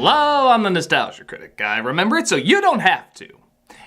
Hello, I'm the Nostalgia Critic guy. Remember it so you don't have to.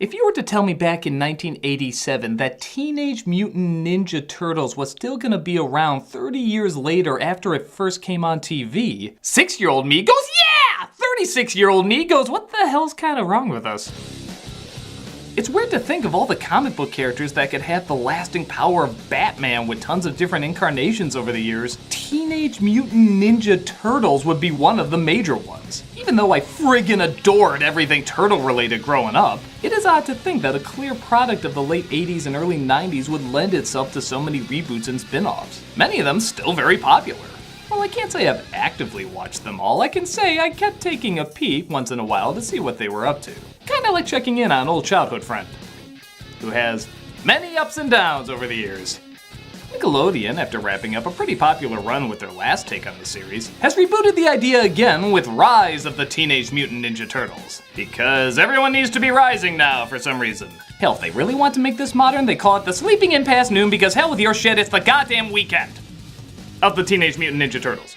If you were to tell me back in 1987 that Teenage Mutant Ninja Turtles was still gonna be around 30 years later after it first came on TV, 6-year-old me goes, yeah! 36-year-old me goes, what the hell's kinda wrong with us? It's weird to think of all the comic book characters that could have the lasting power of Batman with tons of different incarnations over the years. Teenage Mutant Ninja Turtles would be one of the major ones. Even though I friggin' adored everything turtle related growing up, it is odd to think that a clear product of the late 80s and early 90s would lend itself to so many reboots and spin-offs. Many of them still very popular. Well, I can't say I've actively watched them all. I can say I kept taking a peek once in a while to see what they were up to. Kinda like checking in on an old childhood friend, who has many ups and downs over the years. Nickelodeon, after wrapping up a pretty popular run with their last take on the series, has rebooted the idea again with Rise of the Teenage Mutant Ninja Turtles. Because everyone needs to be rising now for some reason. Hell, if they really want to make this modern, they call it the Sleeping In Past Noon, because hell with your shit, it's the goddamn weekend of the Teenage Mutant Ninja Turtles.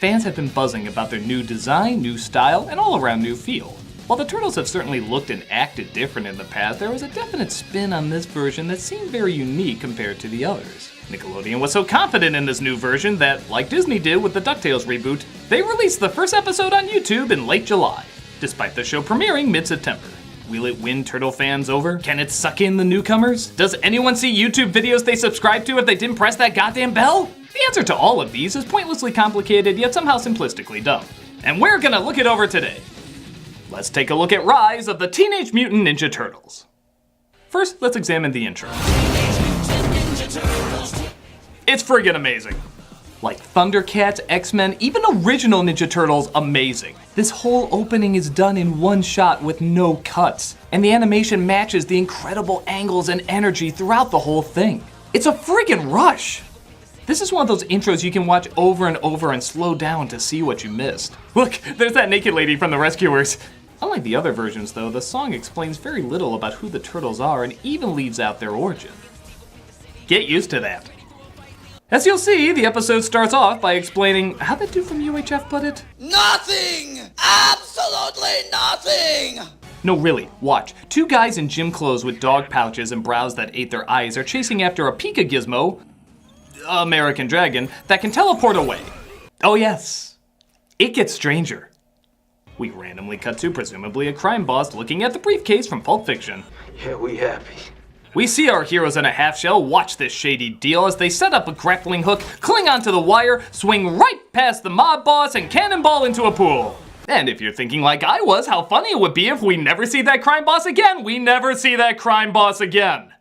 Fans have been buzzing about their new design, new style, and all-around new feel. While the Turtles have certainly looked and acted different in the past, there was a definite spin on this version that seemed very unique compared to the others. Nickelodeon was so confident in this new version that, like Disney did with the DuckTales reboot, they released the first episode on YouTube in late July, despite the show premiering mid-September. Will it win Turtle fans over? Can it suck in the newcomers? Does anyone see YouTube videos they subscribe to if they didn't press that goddamn bell? The answer to all of these is pointlessly complicated, yet somehow simplistically dumb. And we're gonna look it over today. Let's take a look at Rise of the Teenage Mutant Ninja Turtles. First, let's examine the intro. It's friggin' amazing. Like Thundercats, X-Men, even original Ninja Turtles, amazing. This whole opening is done in one shot with no cuts, and the animation matches the incredible angles and energy throughout the whole thing. It's a friggin' rush. This is one of those intros you can watch over and over and slow down to see what you missed. Look, there's that naked lady from The Rescuers. Unlike the other versions though, the song explains very little about who the Turtles are and even leaves out their origin. Get used to that. As you'll see, the episode starts off by explaining, how'd that dude from UHF put it? Nothing! Absolutely nothing! No, really, watch. Two guys in gym clothes with dog pouches and brows that ate their eyes are chasing after a Pika Gizmo, American Dragon, that can teleport away. Oh yes, it gets stranger. We randomly cut to presumably a crime boss looking at the briefcase from Pulp Fiction. Yeah, we happy. We see our heroes in a half shell watch this shady deal as they set up a grappling hook, cling onto the wire, swing right past the mob boss, and cannonball into a pool. And if you're thinking like I was, how funny it would be if we never see that crime boss again, we never see that crime boss again.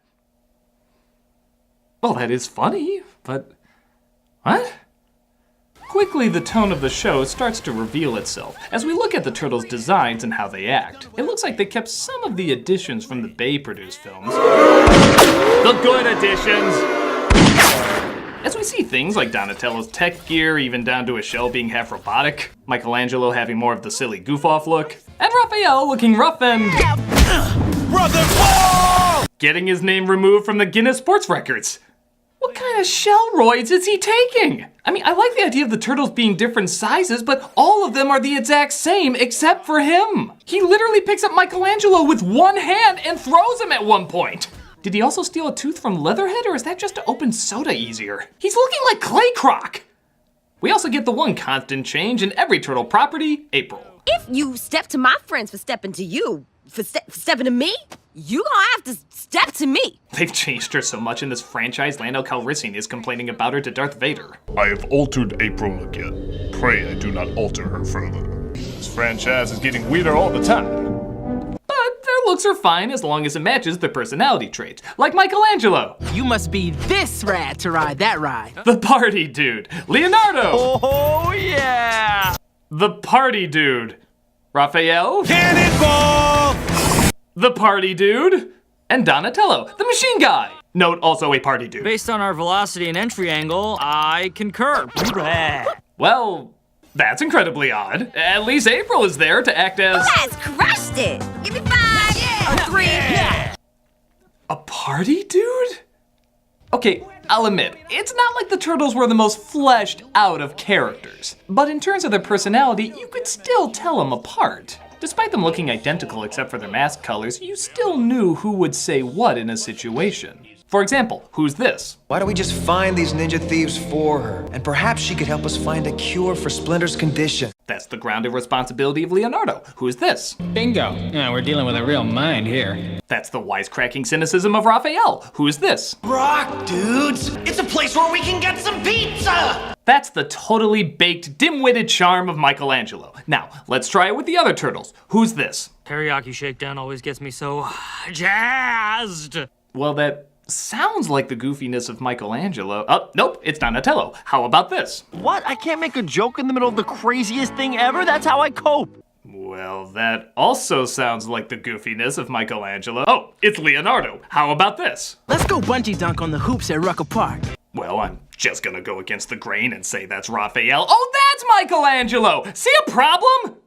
Well, that is funny, but what? Quickly, the tone of the show starts to reveal itself as we look at the Turtles' designs and how they act. It looks like they kept some of the additions from the Bay-produced films. The good additions! As we see things like Donatello's tech gear, even down to his shell being half robotic, Michelangelo having more of the silly goof-off look, and Raphael looking rough and... Brother Paul! Getting his name removed from the Guinness Sports Records. What kind of shell roids is he taking? I mean, I like the idea of the Turtles being different sizes, but all of them are the exact same except for him. He literally picks up Michelangelo with one hand and throws him at one point. Did he also steal a tooth from Leatherhead, or is that just to open soda easier? He's looking like Clay Croc. We also get the one constant change in every Turtle property, April. If you step to my friends for stepping to you, for stepping to me, you gonna have to step to me. They've changed her so much in this franchise, Lando Calrissian is complaining about her to Darth Vader. I have altered April again. Pray I do not alter her further. This franchise is getting weirder all the time. But their looks are fine as long as it matches their personality traits, like Michelangelo. You must be this rad to ride that ride. The party dude, Leonardo. Oh yeah! The party dude, Raphael. Cannonball! The party dude, and Donatello, the machine guy. Note also a party dude. Based on our velocity and entry angle, I concur. Well, that's incredibly odd. At least April is there to act as... Let's crushed it. Give me 5, or 3. A party dude? Okay, I'll admit, it's not like the Turtles were the most fleshed out of characters. But in terms of their personality, you could still tell them apart. Despite them looking identical except for their mask colors, you still knew who would say what in a situation. For example, who's this? Why don't we just find these ninja thieves for her? And perhaps she could help us find a cure for Splinter's condition. That's the grounded responsibility of Leonardo. Who's this? Bingo. Yeah, we're dealing with a real mind here. That's the wisecracking cynicism of Raphael. Who's this? Rock, dudes! It's a place where we can get some pizza! That's the totally baked, dim-witted charm of Michelangelo. Now, let's try it with the other turtles. Who's this? Teriyaki shakedown always gets me so jazzed. Well, that sounds like the goofiness of Michelangelo. Oh, nope, it's Donatello. How about this? What? I can't make a joke in the middle of the craziest thing ever? That's how I cope. Well, that also sounds like the goofiness of Michelangelo. Oh, it's Leonardo. How about this? Let's go bungee dunk on the hoops at Rucker Park. Well, I'm just gonna go against the grain and say that's Raphael. Oh, that's Michelangelo! See a problem?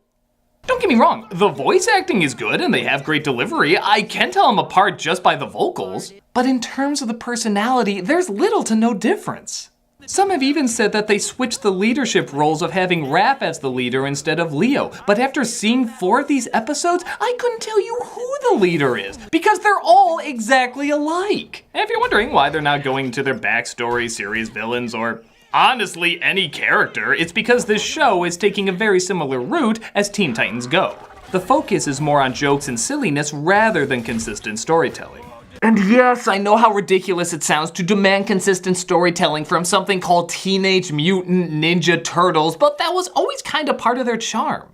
Don't get me wrong, the voice acting is good and they have great delivery. I can tell them apart just by the vocals. But in terms of the personality, there's little to no difference. Some have even said that they switched the leadership roles of having Raph as the leader instead of Leo. But after seeing 4 of these episodes, I couldn't tell you who the leader is, because they're all exactly alike. And if you're wondering why they're not going to their backstory, series villains, or honestly any character, it's because this show is taking a very similar route as Teen Titans Go. The focus is more on jokes and silliness rather than consistent storytelling. And yes, I know how ridiculous it sounds to demand consistent storytelling from something called Teenage Mutant Ninja Turtles, but that was always kind of part of their charm.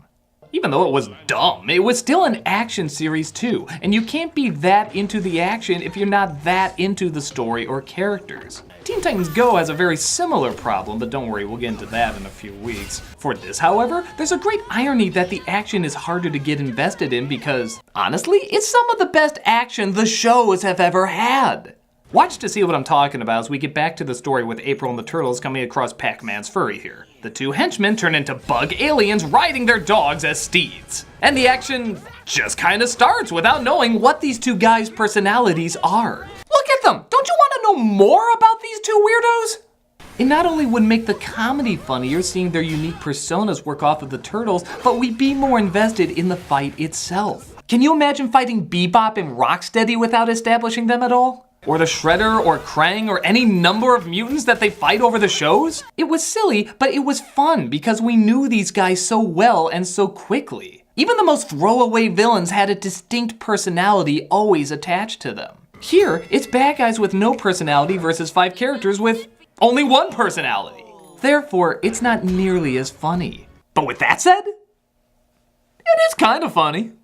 Even though it was dumb, it was still an action series too, and you can't be that into the action if you're not that into the story or characters. Teen Titans Go has a very similar problem, but don't worry, we'll get into that in a few weeks. For this, however, there's a great irony that the action is harder to get invested in because, honestly, it's some of the best action the shows have ever had. Watch to see what I'm talking about as we get back to the story with April and the Turtles coming across Pac-Man's furry here. The 2 henchmen turn into bug aliens riding their dogs as steeds. And the action just kind of starts without knowing what these 2 guys' personalities are. Look at them! Don't you want to know more about these 2 weirdos? It not only would make the comedy funnier seeing their unique personas work off of the Turtles, but we'd be more invested in the fight itself. Can you imagine fighting Bebop and Rocksteady without establishing them at all? Or the Shredder, or Krang, or any number of mutants that they fight over the shows? It was silly, but it was fun because we knew these guys so well and so quickly. Even the most throwaway villains had a distinct personality always attached to them. Here, it's bad guys with no personality versus 5 characters with only 1 personality. Therefore, it's not nearly as funny. But with that said, it is kind of funny.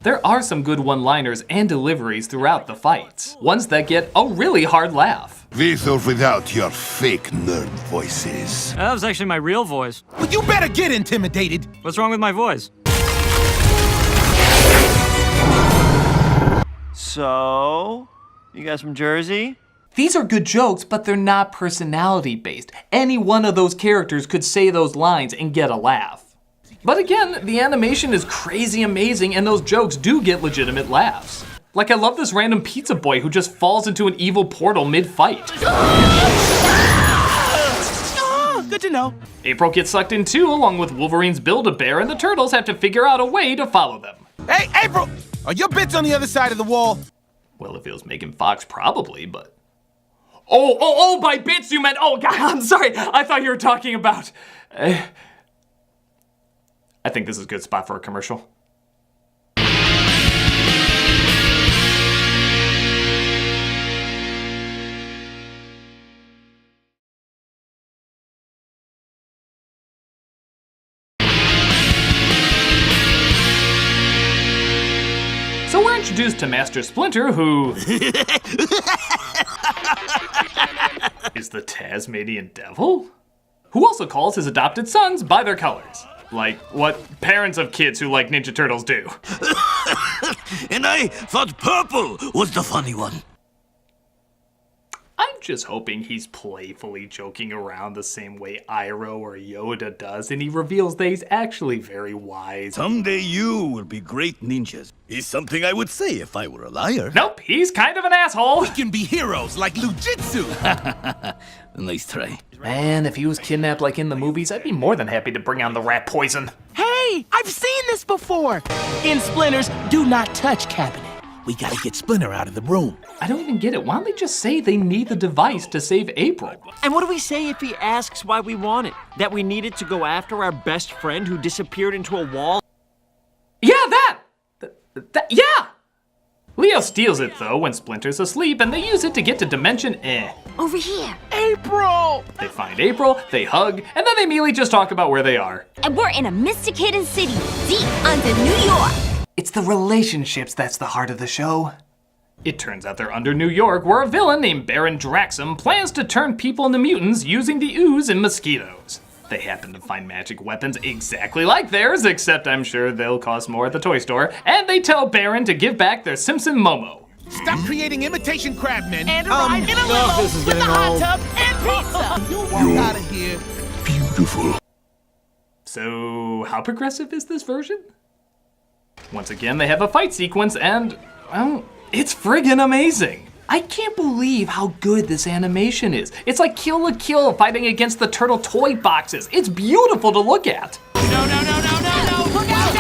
There are some good one-liners and deliveries throughout the fights, ones that get a really hard laugh. With or without your fake nerd voices. That was actually my real voice. Well, you better get intimidated! What's wrong with my voice? So, you guys from Jersey? These are good jokes, but they're not personality-based. Any one of those characters could say those lines and get a laugh. But again, the animation is crazy amazing and those jokes do get legitimate laughs. Like I love this random pizza boy who just falls into an evil portal mid-fight. Good to know. April gets sucked in too, along with Wolverine's Build-A-Bear, and the Turtles have to figure out a way to follow them. Hey, April! Are your bits on the other side of the wall? Well, if it was Megan Fox, probably, but... Oh, by bits you meant... Oh, God, I'm sorry. I thought you were talking about... I think this is a good spot for a commercial. So we're introduced to Master Splinter, who... is the Tasmanian Devil? Who also calls his adopted sons by their colors. Like what parents of kids who like Ninja Turtles do. And I thought purple was the funny one. I'm just hoping he's playfully joking around the same way Iroh or Yoda does, and he reveals that he's actually very wise. Someday you will be great ninjas. Is something I would say if I were a liar. Nope, he's kind of an asshole. We can be heroes like Lujitsu. Nice try. Man, if he was kidnapped like in the movies, I'd be more than happy to bring on the rat poison. Hey, I've seen this before. In Splinter's Do Not Touch cabinet. We gotta get Splinter out of the room. I don't even get it. Why don't they just say they need the device to save April? And what do we say if he asks why we want it? That we needed to go after our best friend who disappeared into a wall? Yeah, that! Yeah! Leo steals it, though, when Splinter's asleep, and they use it to get to Dimension Over here. April! They find April, they hug, and then they immediately just talk about where they are. And we're in a mystic hidden city, deep under New York. It's the relationships that's the heart of the show. It turns out they're under New York, where a villain named Baron Draxum plans to turn people into mutants using the ooze and mosquitoes. They happen to find magic weapons exactly like theirs, except I'm sure they'll cost more at the toy store, and they tell Baron to give back their Simpson Momo. Stop creating imitation crabmen. And a ride in a limo this is with a getting hot old. tub and pizza. You walk out of here. Beautiful. So, how progressive is this version? Once again, they have a fight sequence, and, well, it's friggin' amazing. I can't believe how good this animation is. It's like Kill la Kill fighting against the turtle toy boxes. It's beautiful to look at. No, look out,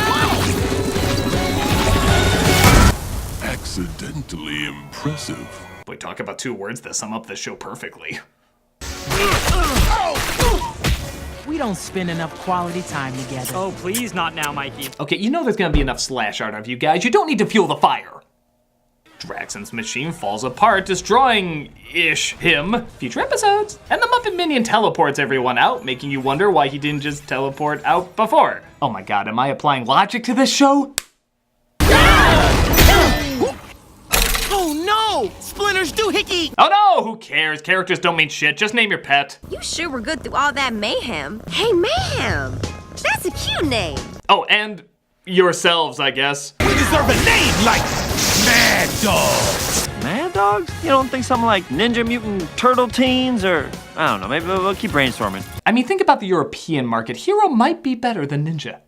Accidentally impressive. Boy, talk about two words that sum up this show perfectly. We don't spend enough quality time together. Oh, please not now, Mikey. Okay, you know there's gonna be enough slash art of you guys. You don't need to fuel the fire. Draxon's machine falls apart, destroying-ish him. Future episodes. And the Muppet Minion teleports everyone out, making you wonder why he didn't just teleport out before. Oh my god, am I applying logic to this show? Oh no! Splinter's doohickey! Oh no, who cares? Characters don't mean shit, just name your pet. You sure were good through all that mayhem. Hey, Mayhem. That's a cute name. Oh, and yourselves, I guess. We deserve a name like Mad Dog! Mad Dogs? You don't think something like Ninja Mutant Turtle Teens or, I don't know, maybe we'll keep brainstorming. I mean, think about the European market. Hero might be better than Ninja.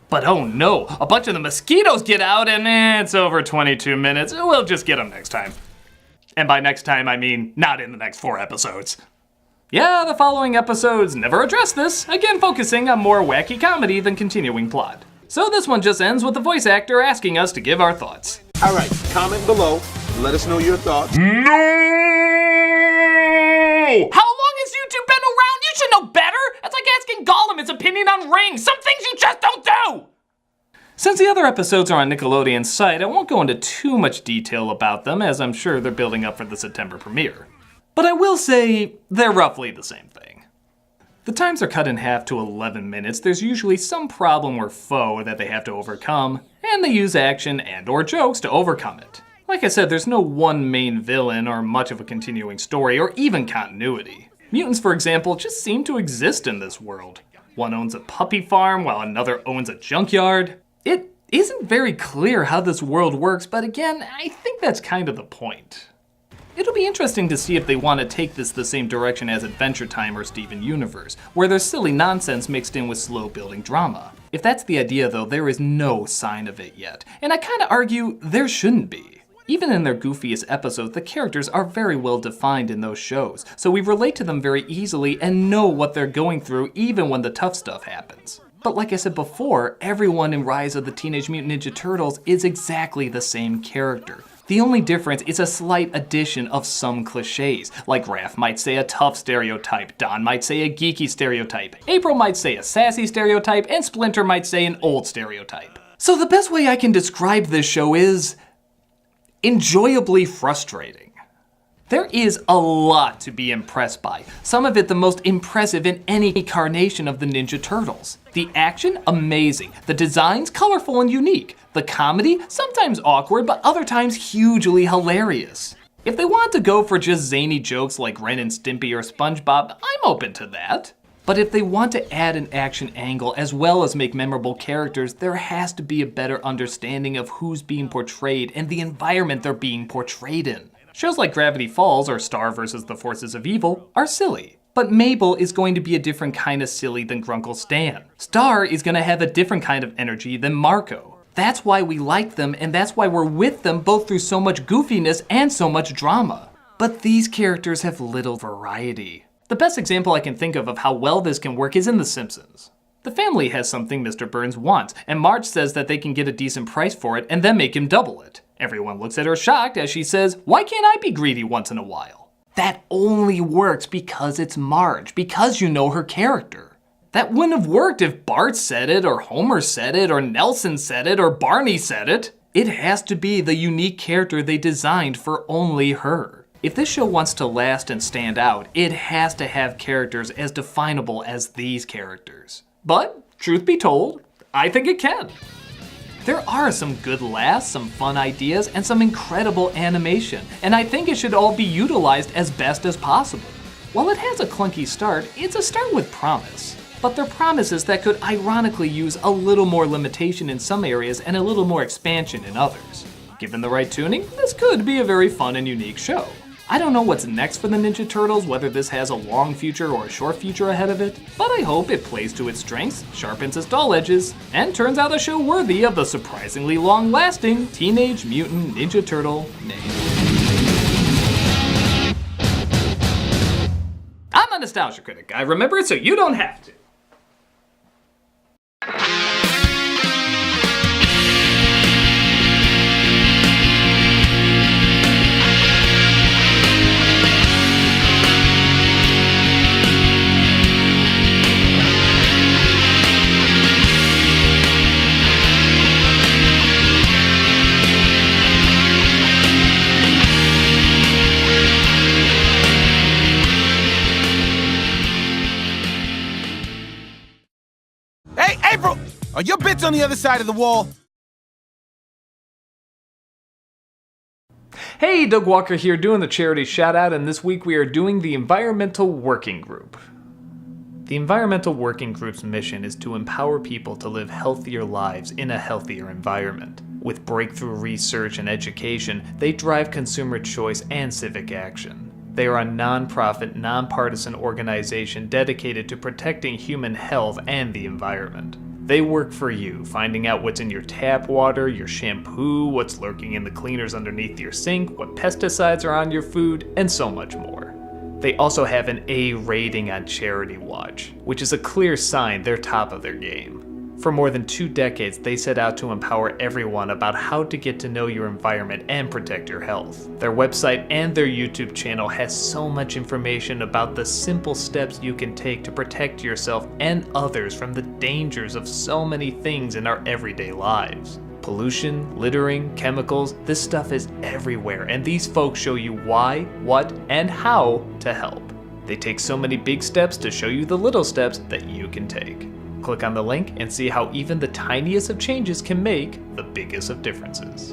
But oh no, a bunch of the mosquitoes get out and it's over 22 minutes. We'll just get them next time. And by next time, I mean not in the next 4 episodes. Yeah, the following episodes never address this, again focusing on more wacky comedy than continuing plot. So this one just ends with the voice actor asking us to give our thoughts. All right, comment below. Let us know your thoughts. No! How long has YouTube been around? You should know better! That's like asking Gollum his opinion on rings. Some things you just don't do! Since the other episodes are on Nickelodeon's site, I won't go into too much detail about them, as I'm sure they're building up for the September premiere. But I will say, they're roughly the same thing. The times are cut in half to 11 minutes, there's usually some problem or foe that they have to overcome, and they use action and or jokes to overcome it. Like I said, there's no one main villain or much of a continuing story or even continuity. Mutants, for example, just seem to exist in this world. One owns a puppy farm while another owns a junkyard. It isn't very clear how this world works, but again, I think that's kind of the point. It'll be interesting to see if they want to take this the same direction as Adventure Time or Steven Universe, where there's silly nonsense mixed in with slow building drama. If that's the idea though, there is no sign of it yet, and I kinda argue there shouldn't be. Even in their goofiest episodes, the characters are very well defined in those shows, so we relate to them very easily and know what they're going through even when the tough stuff happens. But like I said before, everyone in Rise of the Teenage Mutant Ninja Turtles is exactly the same character. The only difference is a slight addition of some cliches, like Raph might say a tough stereotype, Don might say a geeky stereotype, April might say a sassy stereotype, and Splinter might say an old stereotype. So the best way I can describe this show is enjoyably frustrating. There is a lot to be impressed by, some of it the most impressive in any incarnation of the Ninja Turtles. The action, amazing. The designs, colorful and unique. The comedy, sometimes awkward, but other times hugely hilarious. If they want to go for just zany jokes like Ren and Stimpy or SpongeBob, I'm open to that. But if they want to add an action angle as well as make memorable characters, there has to be a better understanding of who's being portrayed and the environment they're being portrayed in. Shows like Gravity Falls or Star vs. the Forces of Evil are silly. But Mabel is going to be a different kind of silly than Grunkle Stan. Star is going to have a different kind of energy than Marco. That's why we like them, and that's why we're with them both through so much goofiness and so much drama. But these characters have little variety. The best example I can think of how well this can work is in The Simpsons. The family has something Mr. Burns wants, and Marge says that they can get a decent price for it and then make him double it. Everyone looks at her shocked as she says, "Why can't I be greedy once in a while?" That only works because it's Marge, because you know her character. That wouldn't have worked if Bart said it, or Homer said it, or Nelson said it, or Barney said it. It has to be the unique character they designed for only her. If this show wants to last and stand out, it has to have characters as definable as these characters. But, truth be told, I think it can. There are some good laughs, some fun ideas, and some incredible animation, and I think it should all be utilized as best as possible. While it has a clunky start, it's a start with promise. But they're promises that could ironically use a little more limitation in some areas and a little more expansion in others. Given the right tuning, this could be a very fun and unique show. I don't know what's next for the Ninja Turtles, whether this has a long future or a short future ahead of it, but I hope it plays to its strengths, sharpens its dull edges, and turns out a show worthy of the surprisingly long-lasting Teenage Mutant Ninja Turtle name. I'm a nostalgia critic. I remember it so you don't have to. April! Are your bits on the other side of the wall? Hey, Doug Walker here doing the charity shout out, and this week we are doing the Environmental Working Group. The Environmental Working Group's mission is to empower people to live healthier lives in a healthier environment. With breakthrough research and education, they drive consumer choice and civic action. They are a non-profit, nonpartisan organization dedicated to protecting human health and the environment. They work for you, finding out what's in your tap water, your shampoo, what's lurking in the cleaners underneath your sink, what pesticides are on your food, and so much more. They also have an A rating on Charity Watch, which is a clear sign they're top of their game. For more than 2 decades, they set out to empower everyone about how to get to know your environment and protect your health. Their website and their YouTube channel has so much information about the simple steps you can take to protect yourself and others from the dangers of so many things in our everyday lives. Pollution, littering, chemicals, this stuff is everywhere, and these folks show you why, what, and how to help. They take so many big steps to show you the little steps that you can take. Click on the link and see how even the tiniest of changes can make the biggest of differences.